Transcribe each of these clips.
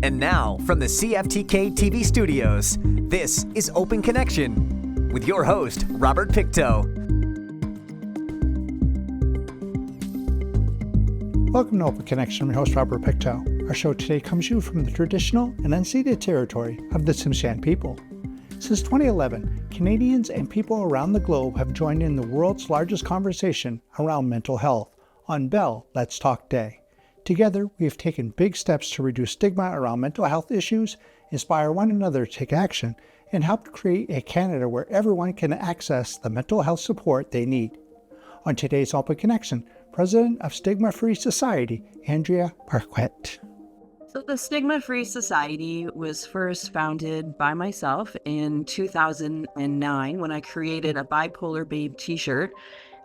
And now, from the CFTK-TV studios, this is Open Connection with your host, Robert Pictou. Welcome to Open Connection. I'm your host, Robert Pictou. Our show today comes to you from the traditional and unceded territory of the Tsimshian people. Since 2011, Canadians and people around the globe have joined in the world's largest conversation around mental health on Bell Let's Talk Day. Together, we have taken big steps to reduce stigma around mental health issues, inspire one another to take action, and help create a Canada where everyone can access the mental health support they need. On today's Open Connection, President of Stigma Free Society, Andrea Marquette. So the Stigma Free Society was first founded by myself in 2009 when I created a Bipolar Babe t-shirt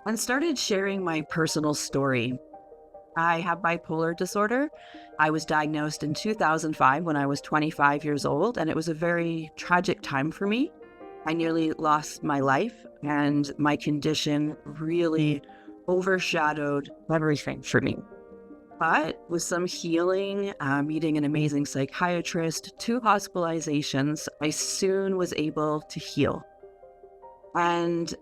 and started sharing my personal story. I have bipolar disorder. I was diagnosed in 2005 when I was 25 years old, and it was a very tragic time for me. I nearly lost my life, and my condition really overshadowed everything for me. But with some healing, meeting an amazing psychiatrist, 2 hospitalizations, I soon was able to heal. And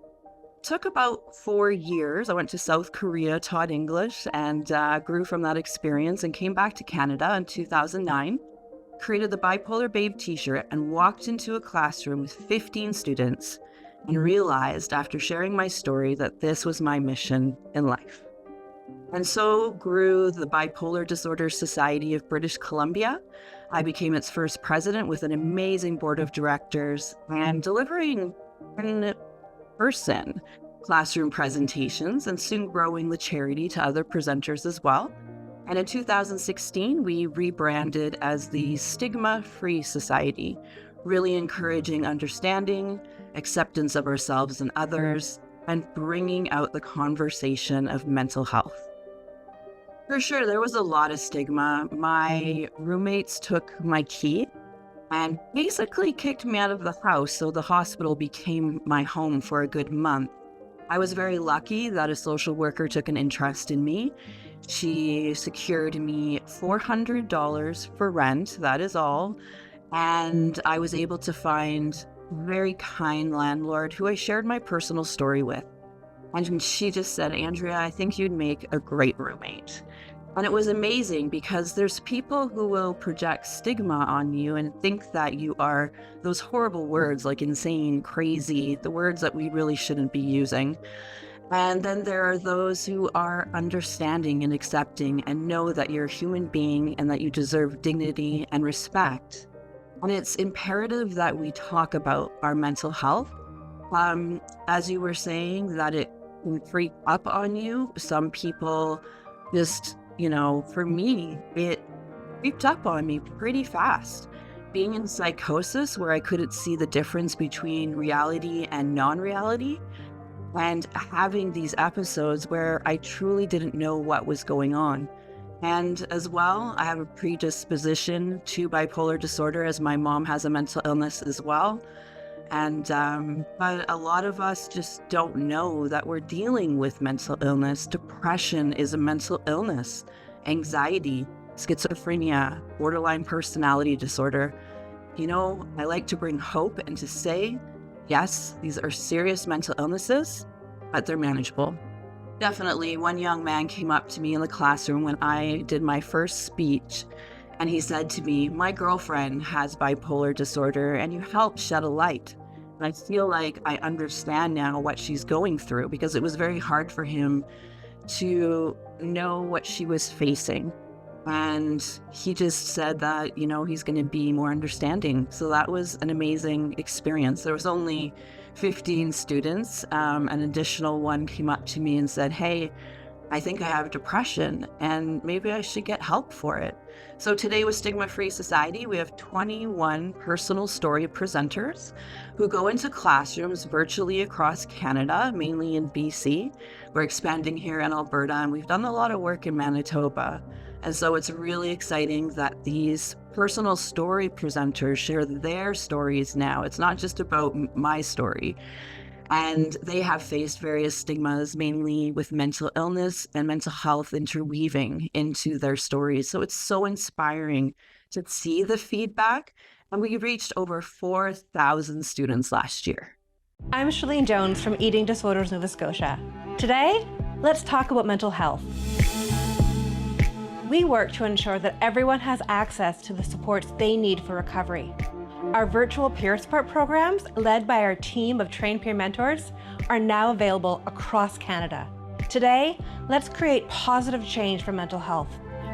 took about 4 years. I went to South Korea, taught English, and grew from that experience and came back to Canada in 2009, created the Bipolar Babe t-shirt and walked into a classroom with 15 students and realized after sharing my story that this was my mission in life. And so grew the Bipolar Disorder Society of British Columbia. I became its first president with an amazing board of directors and delivering in-person classroom presentations and soon growing the charity to other presenters as well. And in 2016, we rebranded as the Stigma Free Society, really encouraging understanding, acceptance of ourselves and others, and bringing out the conversation of mental health. For sure, there was a lot of stigma. My roommates took my key and basically kicked me out of the house, so the hospital became my home for a good month. I was very lucky that a social worker took an interest in me. She secured me $400 for rent, that is all, and I was able to find a very kind landlord who I shared my personal story with. And she just said, "Andrea, I think you'd make a great roommate." And it was amazing because there's people who will project stigma on you and think that you are those horrible words like insane, crazy, the words that we really shouldn't be using. And then there are those who are understanding and accepting and know that you're a human being and that you deserve dignity and respect. And it's imperative that we talk about our mental health. As you were saying, that it can creep up on you. Some people just, for me, it creeped up on me pretty fast. Being in psychosis where I couldn't see the difference between reality and non-reality, and having these episodes where I truly didn't know what was going on. And as well, I have a predisposition to bipolar disorder as my mom has a mental illness as well. And but a lot of us just don't know that we're dealing with mental illness. Depression is a mental illness, anxiety, schizophrenia, borderline personality disorder. I like to bring hope and to say, yes, these are serious mental illnesses, but they're manageable. Definitely, one young man came up to me in the classroom when I did my first speech, and he said to me, "My girlfriend has bipolar disorder, and you helped shed a light. And I feel like I understand now what she's going through," because it was very hard for him to know what she was facing. And he just said that, he's going to be more understanding. So that was an amazing experience. There was only 15 students. An additional one came up to me and said, "Hey, I think I have depression and maybe I should get help for it." So today with Stigma Free Society, we have 21 personal story presenters who go into classrooms virtually across Canada, mainly in BC. We're expanding here in Alberta, and we've done a lot of work in Manitoba. And so it's really exciting that these personal story presenters share their stories now. It's not just about my story. And they have faced various stigmas, mainly with mental illness and mental health interweaving into their stories. So it's so inspiring to see the feedback. And we reached over 4,000 students last year. I'm Shalene Jones from Eating Disorders Nova Scotia. Today, let's talk about mental health. We work to ensure that everyone has access to the supports they need for recovery. Our virtual peer support programs, led by our team of trained peer mentors, are now available across Canada. Today, let's create positive change for mental health,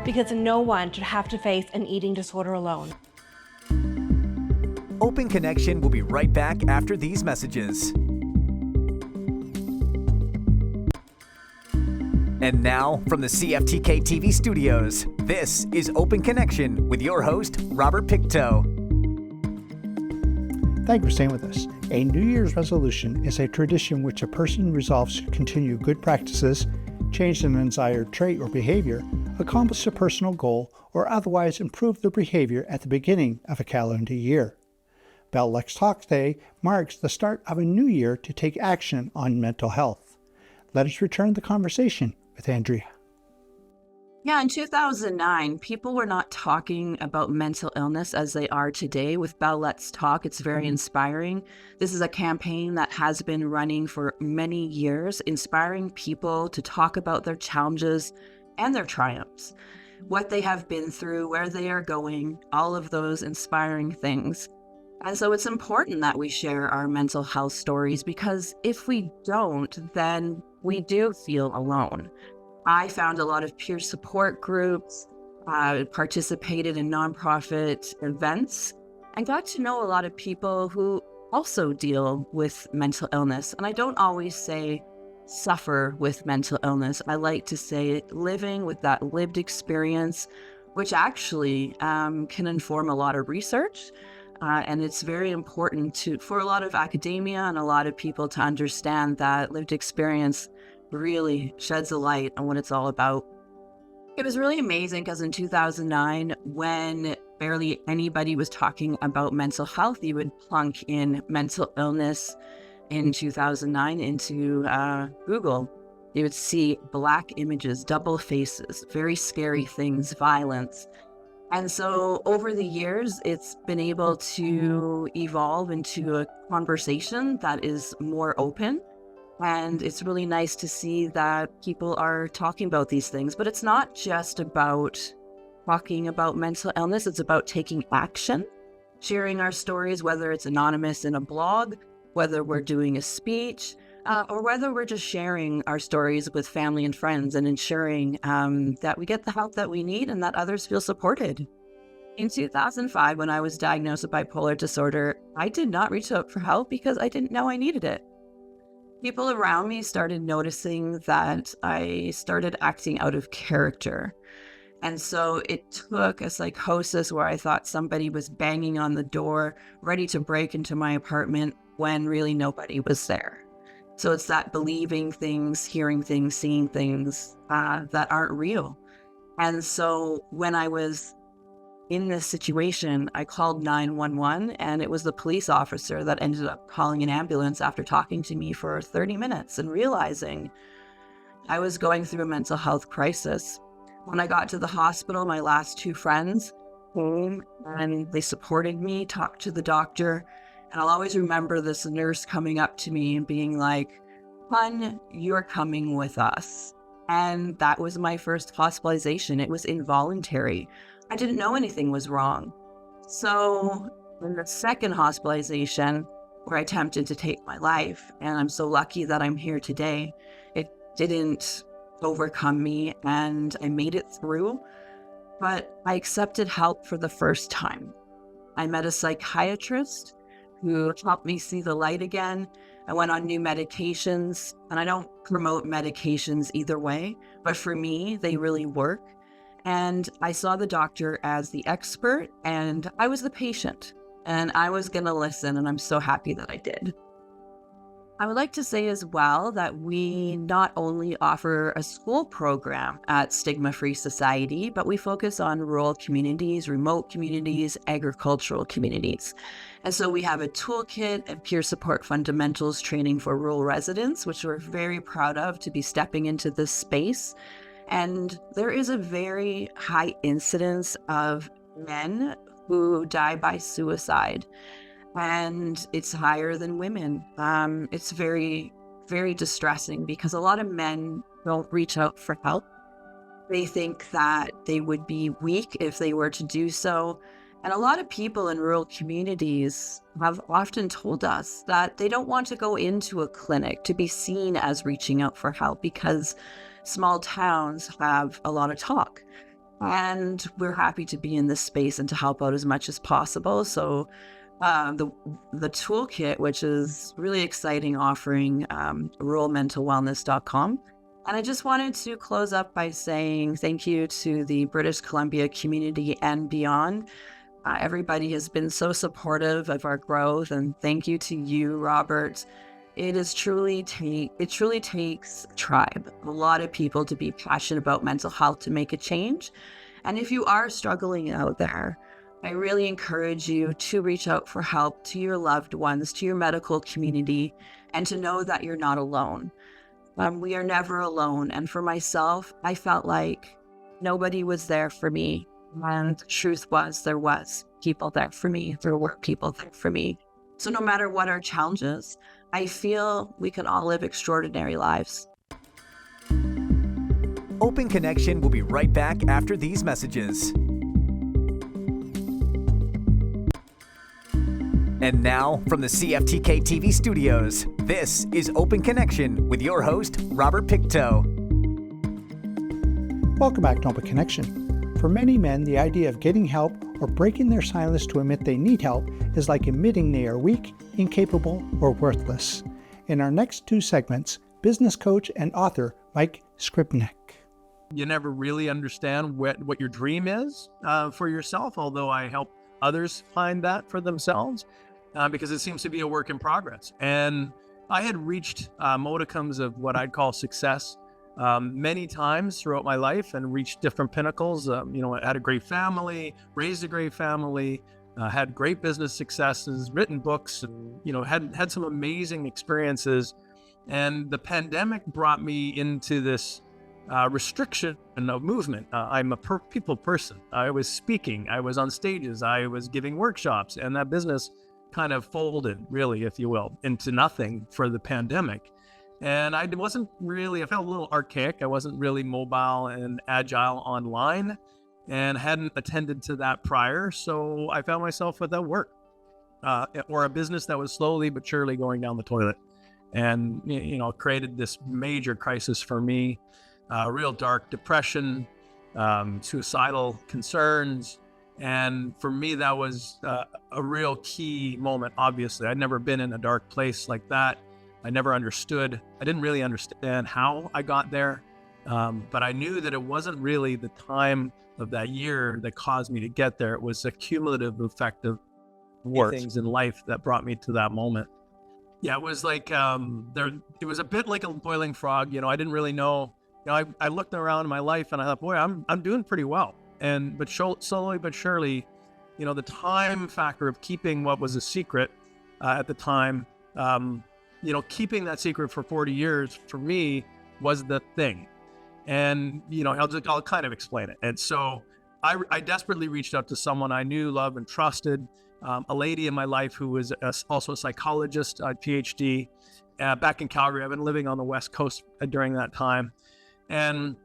because no one should have to face an eating disorder alone. Open Connection will be right back after these messages. And now, from the CFTK-TV studios, this is Open Connection with your host, Robert Pictou. Thank you for staying with us. A New Year's resolution is a tradition which a person resolves to continue good practices, change an undesired trait or behavior, accomplish a personal goal, or otherwise improve their behavior at the beginning of a calendar year. Bell Let's Talk Day marks the start of a new year to take action on mental health. Let us return the conversation with Andrea. Yeah, in 2009, people were not talking about mental illness as they are today. With Bell Let's Talk, it's very inspiring. This is a campaign that has been running for many years, inspiring people to talk about their challenges and their triumphs, what they have been through, where they are going, all of those inspiring things. And so it's important that we share our mental health stories, because if we don't, then we do feel alone. I found a lot of peer support groups, participated in nonprofit events, and got to know a lot of people who also deal with mental illness. And I don't always say suffer with mental illness. I like to say living with that lived experience, which actually can inform a lot of research. And it's very important for a lot of academia and a lot of people to understand that lived experience really sheds a light on what it's all about. It was really amazing because in 2009, when barely anybody was talking about mental health, you would plunk in mental illness in 2009 into Google. You would see Black images, double faces, very scary things, violence. And so over the years, it's been able to evolve into a conversation that is more open. And it's really nice to see that people are talking about these things. But it's not just about talking about mental illness. It's about taking action, sharing our stories, whether it's anonymous in a blog, whether we're doing a speech, or whether we're just sharing our stories with family and friends and ensuring that we get the help that we need and that others feel supported. In 2005, when I was diagnosed with bipolar disorder, I did not reach out for help because I didn't know I needed it. People around me started noticing that I started acting out of character. And so it took a psychosis where I thought somebody was banging on the door, ready to break into my apartment when really nobody was there. So it's that believing things, hearing things, seeing things that aren't real. And so when I was in this situation, I called 911, and it was the police officer that ended up calling an ambulance after talking to me for 30 minutes and realizing I was going through a mental health crisis. When I got to the hospital, my last two friends came and they supported me, talked to the doctor, and I'll always remember this nurse coming up to me and being like, "Hun, you're coming with us." And that was my first hospitalization. It was involuntary. I didn't know anything was wrong. So in the second hospitalization, where I attempted to take my life, and I'm so lucky that I'm here today, it didn't overcome me and I made it through, but I accepted help for the first time. I met a psychiatrist who helped me see the light again. I went on new medications, and I don't promote medications either way, but for me, they really work. And I saw the doctor as the expert, and I was the patient, and I was going to listen, and I'm so happy that I did. I would like to say as well that we not only offer a school program at Stigma Free Society, but we focus on rural communities, remote communities, agricultural communities. And so we have a toolkit and peer support fundamentals training for rural residents, which we're very proud of to be stepping into this space. And there is a very high incidence of men who die by suicide, and it's higher than women. It's very, very distressing because a lot of men don't reach out for help. They think that they would be weak if they were to do so. And a lot of people in rural communities have often told us that they don't want to go into a clinic to be seen as reaching out for help because small towns have a lot of talk. And we're happy to be in this space and to help out as much as possible. So the toolkit, which is really exciting, offering ruralmentalwellness.com. And I just wanted to close up by saying thank you to the British Columbia community and beyond. Everybody has been so supportive of our growth, and thank you to you, Robert. It truly takes a tribe, a lot of people to be passionate about mental health to make a change. And if you are struggling out there, I really encourage you to reach out for help to your loved ones, to your medical community, and to know that you're not alone. We are never alone. And for myself, I felt like nobody was there for me. And the truth was, there was people there for me. There were people there for me. So no matter what our challenges, I feel we can all live extraordinary lives. Open Connection will be right back after these messages. And now, from the CFTK-TV studios, this is Open Connection with your host, Robert Pictou. Welcome back to Open Connection. For many men, the idea of getting help or breaking their silence to admit they need help is like admitting they are weak, incapable, or worthless. In our next two segments, business coach and author Mike Skripnik. You never really understand what your dream is for yourself, although I help others find that for themselves. Because it seems to be a work in progress. And I had reached modicums of what I'd call success many times throughout my life and reached different pinnacles. I had a great family, raised a great family, had great business successes, written books, and, had some amazing experiences. And the pandemic brought me into this restriction of movement. I'm a people person. I was speaking, I was on stages, I was giving workshops, and that business kind of folded, really, if you will, into nothing for the pandemic. And I felt a little archaic. I wasn't really mobile and agile online and hadn't attended to that prior. So I found myself without work or a business that was slowly but surely going down the toilet, and, created this major crisis for me, real dark depression, suicidal concerns. And for me, that was a real key moment. Obviously, I'd never been in a dark place like that. I never understood. I didn't really understand how I got there. But I knew that it wasn't really the time of that year that caused me to get there. It was a cumulative effect of things in life that brought me to that moment. Yeah, it was like, it was a bit like a boiling frog. I didn't really know. I looked around my life and I thought, boy, I'm doing pretty well. But slowly but surely, the time factor of keeping what was a secret at the time, keeping that secret for 40 years for me was the thing. And, I'll kind of explain it. And so I desperately reached out to someone I knew, loved, and trusted, a lady in my life who was also a psychologist, a PhD, back in Calgary. I've been living on the West Coast during that time. And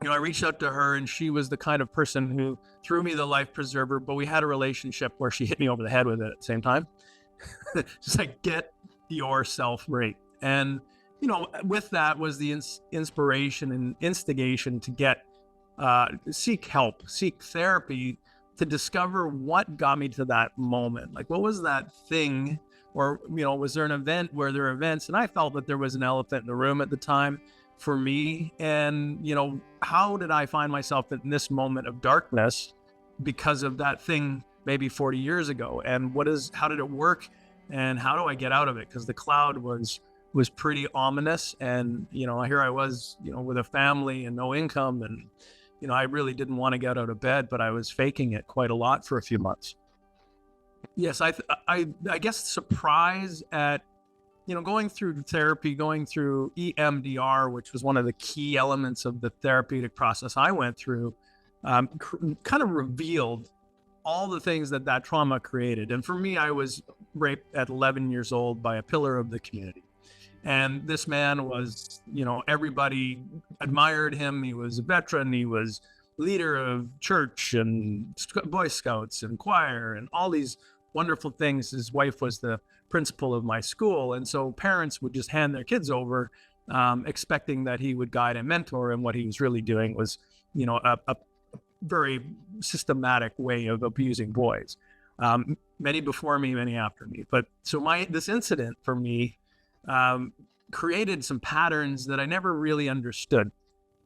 I reached out to her, and she was the kind of person who threw me the life preserver, but we had a relationship where she hit me over the head with it at the same time. Just like, get yourself right. And, with that was the inspiration and instigation to seek help, seek therapy, to discover what got me to that moment. Like, what was that thing? Or, was there an event? Were there events? And I felt that there was an elephant in the room at the time for me. And, how did I find myself in this moment of darkness because of that thing maybe 40 years ago? And how did it work? And how do I get out of it? Because the cloud was was pretty ominous. And, here I was, with a family and no income. And, I really didn't want to get out of bed, but I was faking it quite a lot for a few months. Yes, I guess surprise at, going through therapy, going through EMDR, which was one of the key elements of the therapeutic process I went through, kind of revealed all the things that trauma created. And for me, I was raped at 11 years old by a pillar of the community. And this man was, everybody admired him. He was a veteran. He was leader of church and Boy Scouts and choir and all these wonderful things. His wife was the principal of my school. And so parents would just hand their kids over, expecting that he would guide and mentor. And what he was really doing was, a very systematic way of abusing boys. Many before me, many after me. But so this incident for me created some patterns that I never really understood.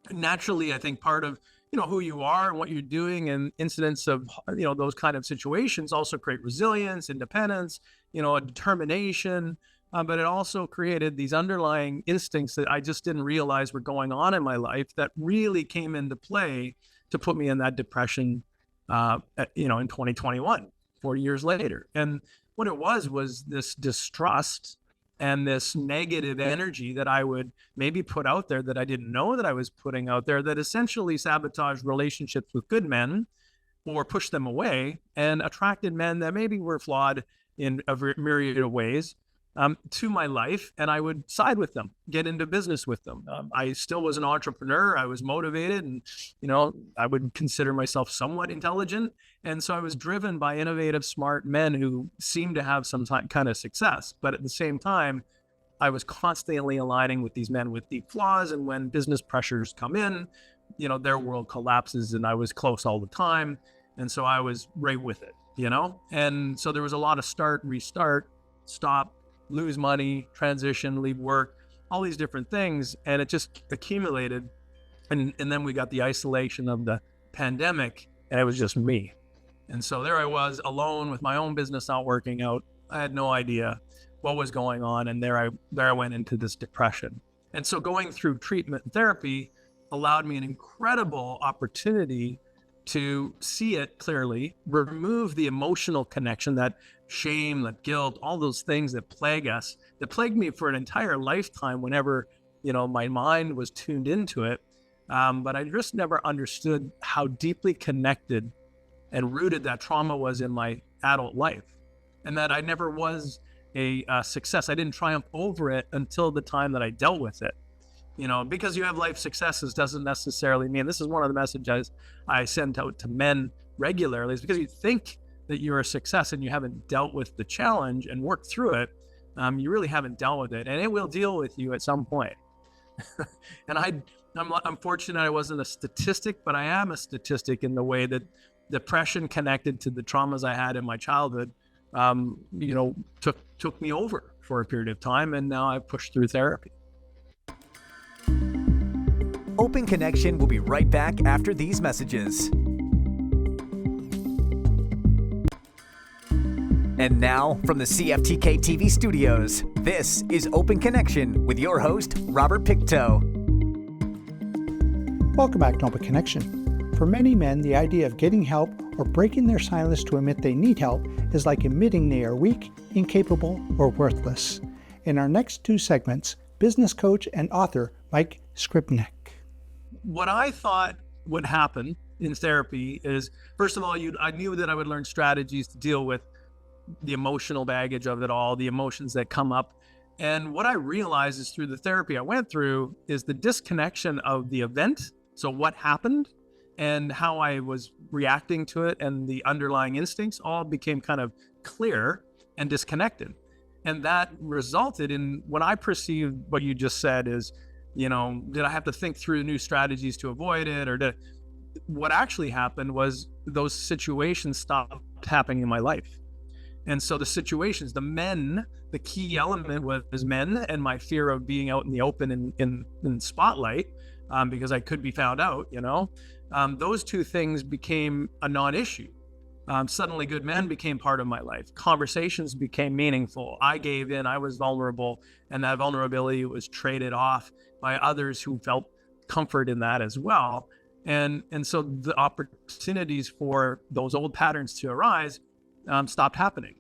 Naturally, I think part of who you are and what you're doing, and incidents of those kind of situations also create resilience, independence, a determination. But it also created these underlying instincts that I just didn't realize were going on in my life that really came into play to put me in that depression, in 2021, 40 years later. And what it was this distrust and this negative energy that I would maybe put out there that I didn't know that I was putting out there, that essentially sabotaged relationships with good men or pushed them away, and attracted men that maybe were flawed in a myriad of ways to my life. And I would side with them, get into business with them. I still was an entrepreneur. I was motivated, and, I would consider myself somewhat intelligent. And so I was driven by innovative, smart men who seemed to have some kind of success. But at the same time, I was constantly aligning with these men with deep flaws. And when business pressures come in, their world collapses, and I was close all the time. And so I was right with it, And so there was a lot of start, restart, stop, lose money, transition, leave work, all these different things. And it just accumulated. And then we got the isolation of the pandemic, and it was just me. And so there I was alone with my own business not working out. I had no idea what was going on. And there I went into this depression. And so going through treatment and therapy allowed me an incredible opportunity to see it clearly, remove the emotional connection, that shame, that guilt, all those things that plague us, that plagued me for an entire lifetime whenever, my mind was tuned into it. But I just never understood how deeply connected and rooted that trauma was in my adult life, and that I never was a success. I didn't triumph over it until the time that I dealt with it. Because you have life successes doesn't necessarily mean, this is one of the messages I send out to men regularly, is because you think that you're a success and you haven't dealt with the challenge and worked through it. You really haven't dealt with it, and it will deal with you at some point. And I'm fortunate I wasn't a statistic, but I am a statistic in the way that depression connected to the traumas I had in my childhood, took me over for a period of time. And now I've pushed through therapy. Open Connection will be right back after these messages. And now, from the CFTK-TV studios, this is Open Connection with your host, Robert Pictou. Welcome back to Open Connection. For many men, the idea of getting help or breaking their silence to admit they need help is like admitting they are weak, incapable, or worthless. In our next two segments, business coach and author Mike Skripnik. What I thought would happen in therapy is, first of all, I knew that I would learn strategies to deal with the emotional baggage of it all, the emotions that come up. And what I realized is through the therapy I went through is the disconnection of the event. So what happened and how I was reacting to it and the underlying instincts all became kind of clear and disconnected. And that resulted in what I perceived what you just said is, did I have to think through new strategies to avoid it? Or what actually happened was those situations stopped happening in my life. And so the situations, the key element was men and my fear of being out in the open in spotlight, because I could be found out, those two things became a non-issue. suddenly good men became part of my life. Conversations became meaningful. I gave in, I was vulnerable, and that vulnerability was traded off by others who felt comfort in that as well. And so the opportunities for those old patterns to arise stopped happening.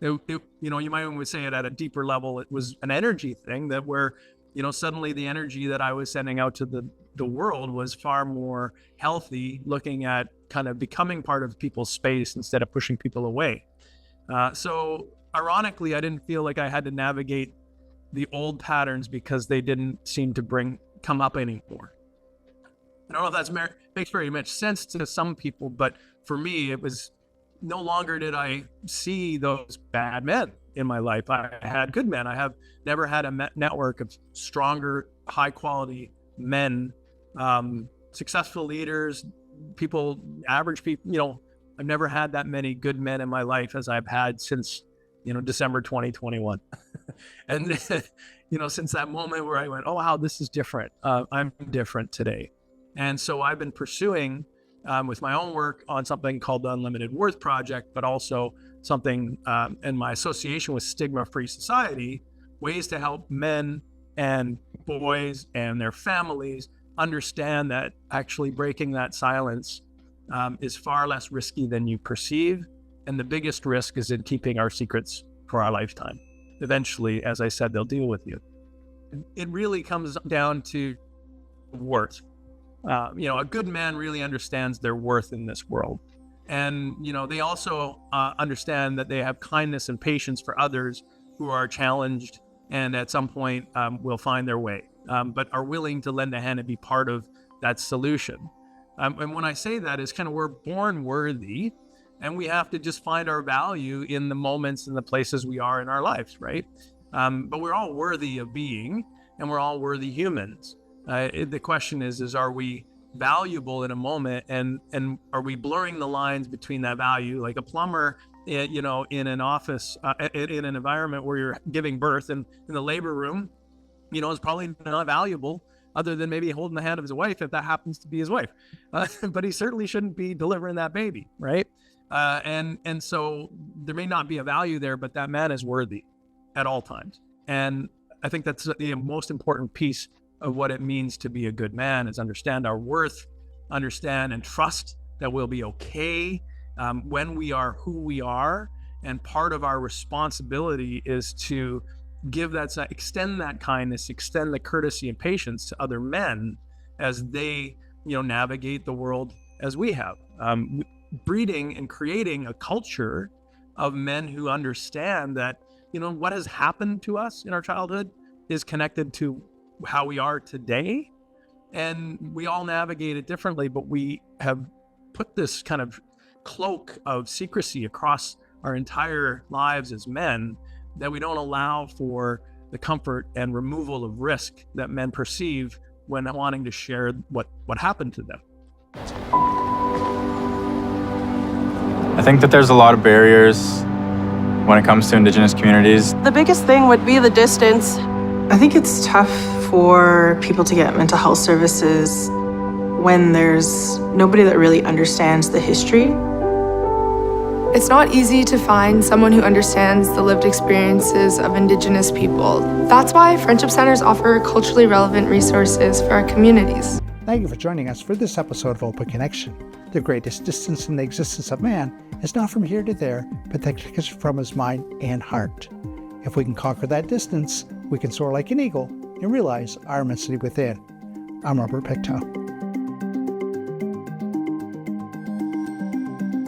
You might even say it at a deeper level. It was an energy thing that where, suddenly the energy that I was sending out to the world was far more healthy, looking at kind of becoming part of people's space instead of pushing people away. So ironically, I didn't feel like I had to navigate the old patterns because they didn't seem to come up anymore. I don't know if that makes very much sense to some people, but for me, it was no longer did I see those bad men in my life. I had good men. I have never had a network of stronger, high quality men, successful leaders, people, average people. I've never had that many good men in my life as I've had since, December 2021. And, since that moment where I went, oh, wow, this is different. I'm different today. And so I've been pursuing with my own work on something called the Unlimited Worth Project, but also something in my association with Stigma Free Society, ways to help men and boys and their families understand that actually breaking that silence is far less risky than you perceive. And the biggest risk is in keeping our secrets for our lifetime. Eventually, as I said, they'll deal with you. It really comes down to worth. A good man really understands their worth in this world. And, they also understand that they have kindness and patience for others who are challenged and at some point will find their way, but are willing to lend a hand and be part of that solution. And when I say that, is kind of we're born worthy, and we have to just find our value in the moments and the places we are in our lives, right? But we're all worthy of being, and we're all worthy humans. The question is are we valuable in a moment, and are we blurring the lines between that value? Like a plumber, in an office, in an environment where you're giving birth, and in the labor room, is probably not valuable other than maybe holding the hand of his wife if that happens to be his wife. But he certainly shouldn't be delivering that baby, right? And so there may not be a value there, but that man is worthy at all times. And I think that's the most important piece of what it means to be a good man, is understand our worth, understand and trust that we'll be okay when we are who we are. And part of our responsibility is to extend that kindness, extend the courtesy and patience to other men as they, navigate the world as we have. Breeding and creating a culture of men who understand that, what has happened to us in our childhood is connected to how we are today, and we all navigate it differently, but we have put this kind of cloak of secrecy across our entire lives as men that we don't allow for the comfort and removal of risk that men perceive when wanting to share what happened to them. I think that there's a lot of barriers when it comes to Indigenous communities. The biggest thing would be the distance. I think it's tough for people to get mental health services when there's nobody that really understands the history. It's not easy to find someone who understands the lived experiences of Indigenous people. That's why Friendship Centers offer culturally relevant resources for our communities. Thank you for joining us for this episode of Open Connection. The greatest distance in the existence of man is not from here to there, but that is from his mind and heart. If we can conquer that distance, we can soar like an eagle and realize our immensity within. I'm Robert Pictou.